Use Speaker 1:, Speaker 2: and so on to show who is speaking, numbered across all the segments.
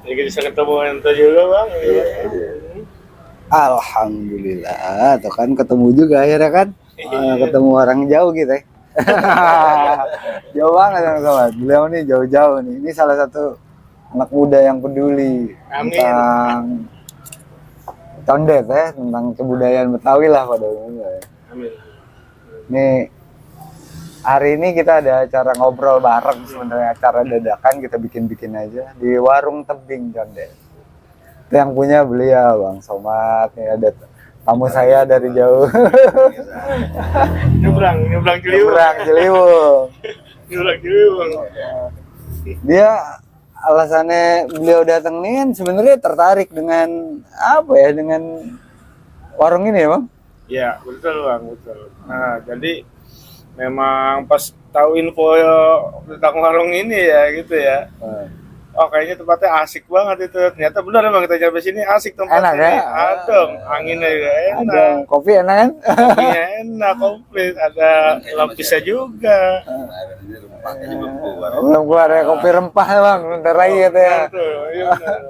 Speaker 1: Jadi bisa ketemu ente juga bang.
Speaker 2: Iya, iya. Alhamdulillah, tuh kan ketemu juga akhirnya kan.
Speaker 1: Iya.
Speaker 2: Ketemu orang jauh gitu ya. Jauh banget teman-teman. Beliau nih jauh-jauh nih. Ini salah satu anak muda yang peduli
Speaker 1: Amin.
Speaker 2: tentang condet ya, tentang kebudayaan Betawi lah pada umumnya ya.
Speaker 1: Amin.
Speaker 2: Nih hari ini kita ada acara ngobrol bareng, sebenarnya acara dadakan kita bikin-bikin aja di warung tebing condet. Itu yang punya beliau Bang Somad, nih ada tamu saya dari jauh.
Speaker 1: Nyebrang Ciliwung.
Speaker 2: Nyebrang Ciliwung.
Speaker 1: Nyebrang Ciliwung.
Speaker 2: Dia alasannya beliau datang nih kan sebenarnya tertarik dengan apa ya, dengan warung ini ya Bang?
Speaker 1: Iya betul bang, betul. Nah jadi memang pas tahu info tentang warung ini ya gitu ya. Oh kayaknya tempatnya asik banget itu. Ternyata benar emang kita nyampe sini asik tempatnya.
Speaker 2: Enak ya?
Speaker 1: Adem, anginnya juga enak.
Speaker 2: Ada kopi enak kan?
Speaker 1: Kopinya enak, komplit. Ada lapisnya juga.
Speaker 2: Belum keluar ya kopi rempah ya Bang, bentar lagi gitu ya.
Speaker 1: Betul, iya benar.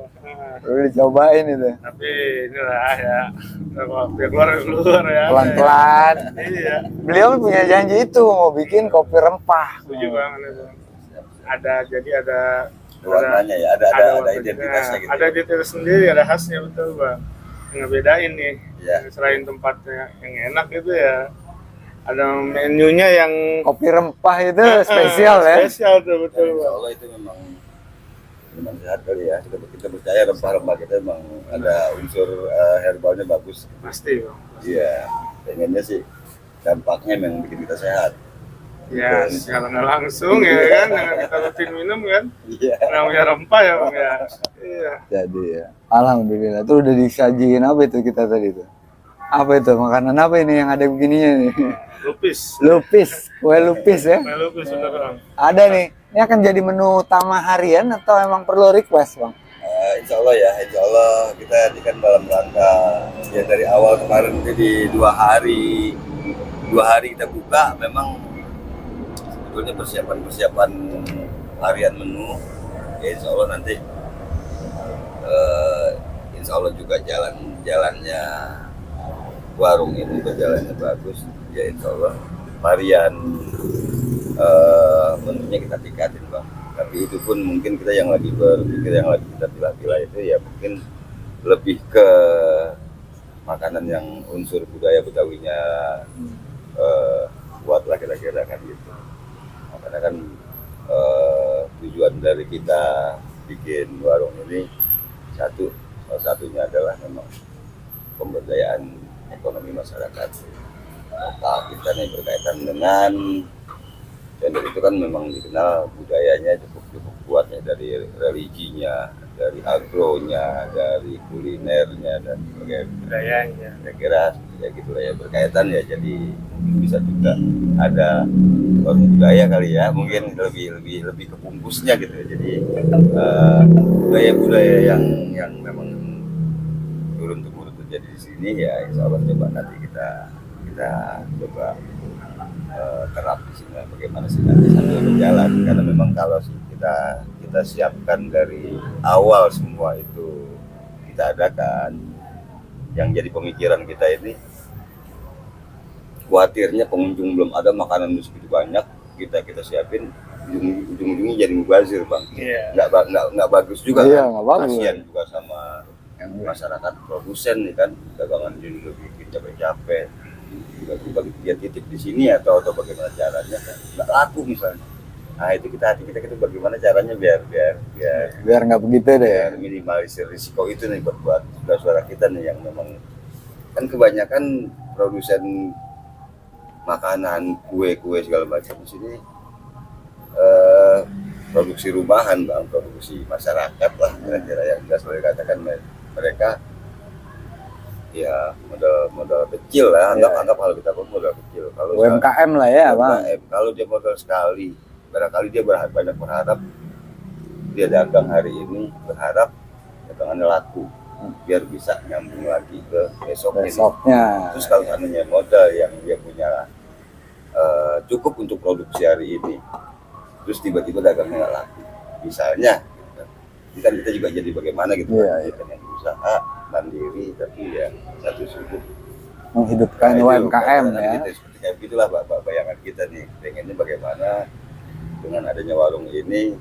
Speaker 2: Udah dicobain itu.
Speaker 1: Tapi inilah ya, kalau keluar ya.
Speaker 2: Pelan-pelan.
Speaker 1: Iya.
Speaker 2: Beliau punya janji itu mau bikin kopi rempah.
Speaker 1: Setuju banget itu. Ada
Speaker 3: warnanya ya, ada identitasnya gitu.
Speaker 1: Ada identitas sendiri, ada khasnya betul bang. Yang ngebedain nih,
Speaker 3: Ya.
Speaker 1: selain tempatnya yang enak gitu ya, ada menunya yang
Speaker 2: Kopi rempah itu spesial ya.
Speaker 1: Spesial tuh betul
Speaker 3: Insya
Speaker 1: bang.
Speaker 3: Allah itu memang sehat kali ya. Kita percaya rempah-rempah kita memang ada unsur herbalnya bagus.
Speaker 1: Pasti bang.
Speaker 3: Iya, pengennya sih dampaknya memang bikin kita sehat.
Speaker 1: Ya, secara nggak langsung ya kan, dengan kita rutin minum kan,
Speaker 3: Iya.
Speaker 1: namanya rempah ya bang ya. Iya.
Speaker 2: Jadi ya. Alhamdulillah. Tuh udah disajiin apa itu kita tadi tuh? Apa itu? Makanan apa ini yang ada begininya nih?
Speaker 1: Lupis.
Speaker 2: Lupis, kue lupis ya.
Speaker 1: Kue lupis bener bang.
Speaker 2: Ada nih. Ini akan jadi menu utama harian atau emang perlu request, Bang?
Speaker 3: Insya Allah ya, insya Allah kita kan dalam rangka ya dari awal kemarin di 2 hari kita buka, memang sebetulnya persiapan harian menu ya insya Allah nanti insya Allah juga jalannya warung ini berjalannya bagus ya insya Allah varian menunya kita tingkatin bang, tapi itu pun mungkin kita yang lagi berpikir, yang lagi kita pilah-pilah itu ya mungkin lebih ke makanan yang unsur budaya Betawinya kuat lah kira-kira kan gitu. Karena kan tujuan dari kita bikin warung ini salah satunya adalah memang pemberdayaan ekonomi masyarakat lokal kita nih, berkaitan dengan gender itu kan memang dikenal budayanya cukup kuat ya, dari religinya, dari agronya, dari kulinernya dan sebagainya.
Speaker 1: Budayanya.
Speaker 3: Saya kira ya gitu lah ya, berkaitan ya, jadi bisa juga ada warung budaya kali ya, mungkin lebih kebungkusnya gitu ya. Jadi budaya-budaya yang memang turun temurun terjadi di sini ya insya Allah coba nanti kita coba terap di sini bagaimana sih nanti sambil berjalan, karena memang kalau kita siapkan dari awal semua itu kita adakan, yang jadi pemikiran kita ini khawatirnya pengunjung belum ada, makanan segitu banyak kita siapin ujung-ujungnya jadi mubazir bang.
Speaker 1: Iya.
Speaker 3: Nggak bagus juga
Speaker 2: Iya,
Speaker 3: kan,
Speaker 2: nggak bagus.
Speaker 3: kasihan juga sama masyarakat produsen nih kan, dagangan jadi bikin capek-capek, tiba-tiba dia titip di sini atau bagaimana caranya kan nggak laku misalnya. Nah itu hati kita bagaimana caranya biar
Speaker 2: Nggak begitu deh.
Speaker 3: biar minimalisir risiko itu nih buat saudara kita nih yang memang kan kebanyakan produsen makanan kue segala macam di sini produksi rumahan bang, produksi masyarakat lah kira-kira, yang jelas boleh katakan mereka ya modal kecil lah, anggap kalau kita pun modal kecil. Kalau
Speaker 2: UMKM lah ya, Bang.
Speaker 3: kalau dia modal sekali, barangkali dia banyak berharap dia dagang hari ini, berharap dagangannya laku biar bisa nyambung lagi ke besoknya. Terus kalau seandainya modal yang dia punya cukup untuk produksi hari ini, terus tiba-tiba dagangnya nggak laku misalnya gitu. Ini kan kita juga jadi bagaimana gitu,
Speaker 2: Iya,
Speaker 3: kan yang usaha mandiri tapi ya satu sudut
Speaker 2: Menghidupkan
Speaker 3: itu
Speaker 2: UMKM
Speaker 3: bayangan
Speaker 2: ya.
Speaker 3: kita, seperti kayak gitulah bayangan kita nih, pengennya bagaimana dengan adanya warung ini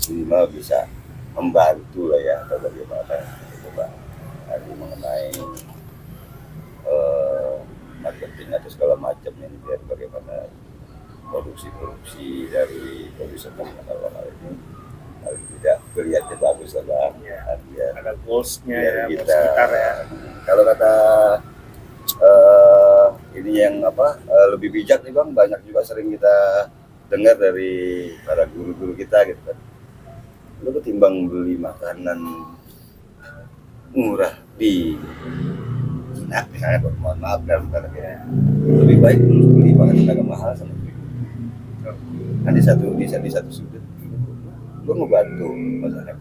Speaker 3: minimal bisa membantu lah ya, atau bagaimana gitu Pak. Hari mengenai marketing atau segala macam ini, biar bagaimana produksi dari produsen kalau hal ini paling tidak kelihatannya bagus lah Bang.
Speaker 1: Ya.
Speaker 3: Ya,
Speaker 1: Ada goalsnya
Speaker 3: biar
Speaker 1: ya,
Speaker 3: kita
Speaker 1: goals besar ya.
Speaker 3: kalau kata ini yang lebih bijak nih Bang, banyak juga sering kita dengar dari para guru-guru kita gitu kan, lu ketimbang beli makanan murah di Cina misalnya, mohon maaf dan lebih baik lu beli makanan agak mahal sama beli kan di satu sudut lu ngebantu masalah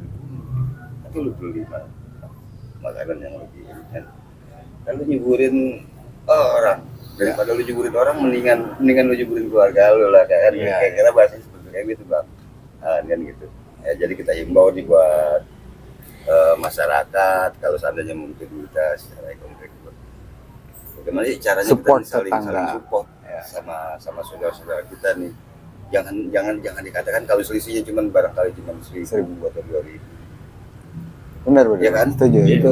Speaker 3: tapi lu beli makanan yang lebih kan, lu nyuburin orang daripada lu nyuburin orang, mendingan lu nyuburin keluarga lu lah kan. Kira-kira bahasanya seperti kayak gitu Bang. Kan gitu ya, jadi kita himbau nih buat masyarakat, kalau seandainya mungkin kita secara ekonomi bagaimana sih caranya
Speaker 2: Support
Speaker 3: kita saling support
Speaker 2: ya.
Speaker 3: sama saudara-saudara kita nih, jangan dikatakan kalau selisihnya barangkali cuma 1.000 atau 2.000.
Speaker 2: Benar
Speaker 3: Ya kan?
Speaker 2: setuju
Speaker 3: Ya,
Speaker 2: itu.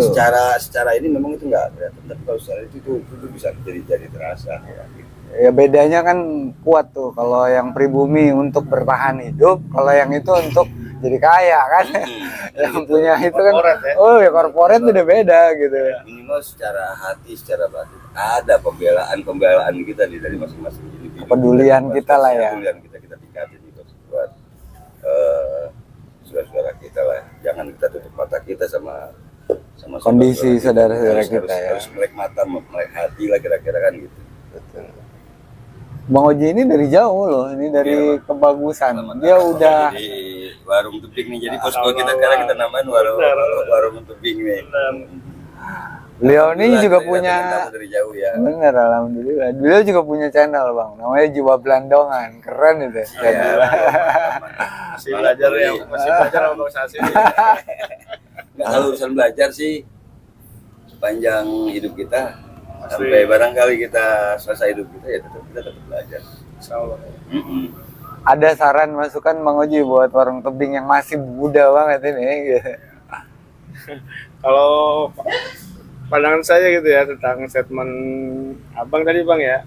Speaker 3: secara ini memang itu nggak kelihatan, tapi kalau secara itu bisa jadi terasa ya, gitu.
Speaker 2: Ya bedanya kan kuat tuh, kalau yang pribumi untuk bertahan hidup, kalau yang itu untuk jadi kaya kan. Yang punya itu kan
Speaker 1: Corporate ya.
Speaker 2: oh ya corporate udah beda gitu.
Speaker 3: Minimal secara hati, secara batin ada pembelaan kita dari masing-masing individu.
Speaker 2: Kepedulian kita lah ya.
Speaker 3: Kepedulian kita tingkatin itu buat saudara-saudara kita lah. Jangan kita tutup mata kita sama
Speaker 2: Kondisi saudara-saudara
Speaker 3: harus-
Speaker 2: kita ya.
Speaker 3: harus melek mata, melek hati lah kira-kira kan gitu.
Speaker 2: Betul. Bang Oji ini dari jauh loh, ini dari
Speaker 3: Iya.
Speaker 2: Kebagusan.
Speaker 3: Selamat
Speaker 2: Dia
Speaker 3: datang
Speaker 2: udah
Speaker 3: di warung tebing nih. Jadi posko kita sekarang kita namain warung tebing nih.
Speaker 2: beliau ini
Speaker 3: Alhamdulillah,
Speaker 2: juga
Speaker 3: kita
Speaker 2: punya
Speaker 3: datang dari jauh ya.
Speaker 2: bener alhamdulillah. Beliau juga punya channel Bang, namanya Jiwa Belandongan. Keren itu channel.
Speaker 1: Masih belajar ya, masih belajar sama Bang Sasi.
Speaker 3: Nggak, kalau urusan belajar sih sepanjang hidup kita sampai barangkali kita selesai hidup kita ya kita tetap belajar.
Speaker 1: Insyaallah.
Speaker 2: Ada saran masukan Bang Oji buat warung tebing yang masih muda banget ini?
Speaker 1: Kalau pandangan saya gitu ya tentang statement Abang tadi Bang ya,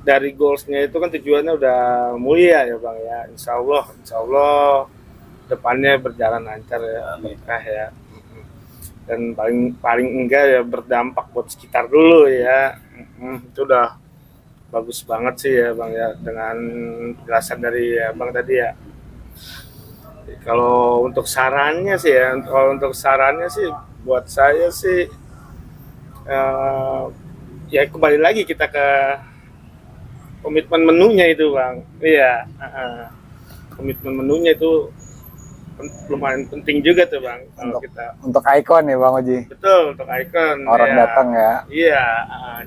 Speaker 1: dari goalsnya itu kan tujuannya udah mulia ya Bang ya, Insya Allah depannya berjalan lancar ya, berkah ya, dan paling enggak ya berdampak buat sekitar dulu ya. Itu udah bagus banget sih ya Bang ya, dengan penjelasan dari Abang tadi ya. Kalau untuk sarannya sih ya, buat saya sih ya kembali lagi kita ke komitmen menunya itu Bang. Iya, komitmen menunya itu lumayan penting juga tuh Bang. Kalau kita
Speaker 2: Untuk ikon nih Bang Oji.
Speaker 1: betul untuk ikon
Speaker 2: Orang
Speaker 1: ya.
Speaker 2: datang ya.
Speaker 1: Iya,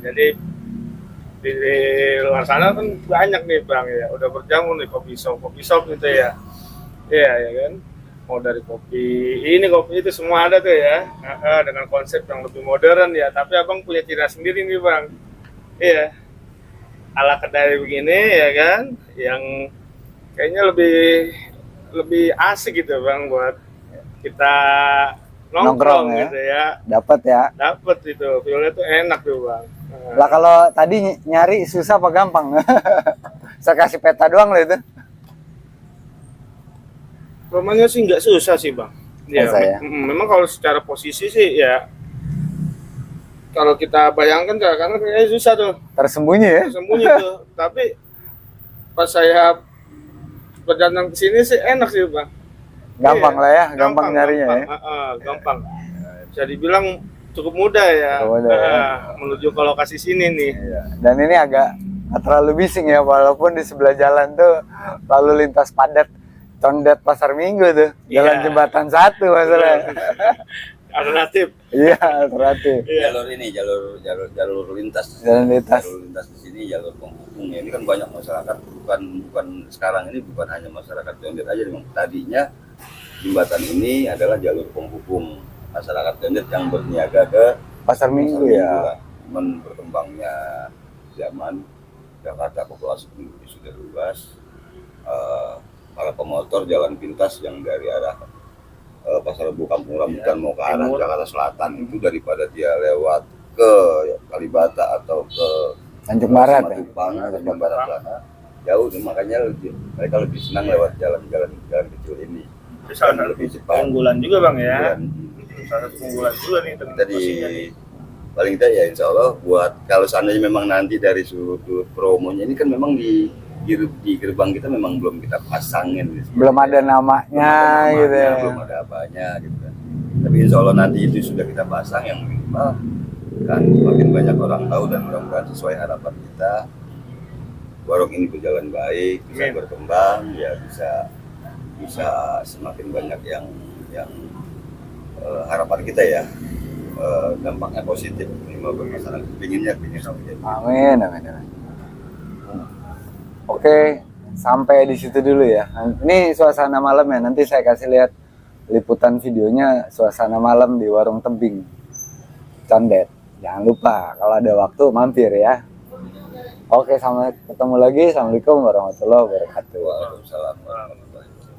Speaker 1: jadi di luar sana kan banyak nih Bang ya, udah berjamu nih kopi shop gitu ya. Iya ya kan, mau dari kopi itu semua ada tuh ya, dengan konsep yang lebih modern ya. Tapi Abang punya ciri khas sendiri nih Bang. Iya, ala kedai begini ya kan, yang kayaknya lebih asik gitu Bang buat kita nongkrong
Speaker 2: Nongkrong ya.
Speaker 1: gitu ya.
Speaker 2: Dapat
Speaker 1: itu feelnya tuh enak tuh Bang.
Speaker 2: Lah kalau tadi nyari susah apa gampang? Saya kasih peta doang loh itu.
Speaker 1: Rumahnya sih nggak susah sih Bang.
Speaker 2: Susah ya?
Speaker 1: Memang kalau secara posisi sih ya, kalau kita bayangkan karena kayaknya susah tuh,
Speaker 2: Tersembunyi ya.
Speaker 1: sembunyi tuh. Tapi pas saya berjalan ke sini sih enak sih Bang.
Speaker 2: Gampang
Speaker 1: Iya,
Speaker 2: lah ya, gampang nyarinya ya.
Speaker 1: gampang. Bisa dibilang cukup mudah ya,
Speaker 2: Cukup mudah ya.
Speaker 1: menuju ke lokasi sini nih.
Speaker 2: Dan ini agak nggak terlalu bising ya, walaupun di sebelah jalan tuh lalu lintas padat. Condet Pasar Minggu tuh, jalan
Speaker 1: Iya.
Speaker 2: jembatan 1 masalah.
Speaker 1: Alternatif.
Speaker 2: Iya, alternatif.
Speaker 3: Jalur ini jalur lintas.
Speaker 2: Jalan lintas.
Speaker 3: Jalur lintas di sini jalur penghubung. Ini kan banyak masyarakat, bukan sekarang ini bukan hanya masyarakat Condet aja memang. Tadinya jembatan ini adalah jalur penghubung masyarakat Gandet yang berniaga ke
Speaker 2: Pasar Minggu ya.
Speaker 3: Cuman berkembangnya zaman Jakarta, populasi penduduk sudah luas, para pemotor jalan pintas yang dari arah Pasar Rebo Kampung Rambutan mau ke arah
Speaker 1: Timur.
Speaker 3: Jakarta Selatan itu daripada dia lewat ke Kalibata atau ke
Speaker 2: Tanjung Barat ya.
Speaker 3: Matupang, Tanjung Barat sana jauh, makanya mereka lebih senang lewat jalan kecil ini.
Speaker 1: Itu salah
Speaker 3: Dan
Speaker 1: satu
Speaker 3: lebih cepat.
Speaker 1: keunggulan juga bang ya.
Speaker 3: Dan
Speaker 1: Salah satu keunggulan juga nih.
Speaker 3: kita di
Speaker 1: posisinya nih.
Speaker 3: paling tidak ya insya Allah buat kalau seandainya memang nanti dari sudut promonya ini kan memang di gerbang kita memang belum kita pasangin gitu.
Speaker 2: Belum ada namanya gitu ya.
Speaker 3: Belum ada apanya gitu kan. Tapi insya Allah nanti itu sudah kita pasang yang minimal kan makin banyak orang tahu dan mudah-mudahan sesuai harapan kita warung ini berjalan baik, bisa
Speaker 1: Amin.
Speaker 3: berkembang, ya bisa semakin banyak yang harapan kita ya dampaknya positif minimal bagi masyarakat. Pinginnya seperti itu.
Speaker 2: Amin, amin, amin. Oke, sampai di situ dulu ya. Ini suasana malam ya. Nanti saya kasih lihat liputan videonya suasana malam di Warung Tebing Condet. Jangan lupa kalau ada waktu mampir ya. Oke, sampai ketemu lagi. Assalamualaikum warahmatullahi wabarakatuh.
Speaker 3: Waalaikumsalam warahmatullahi wabarakatuh.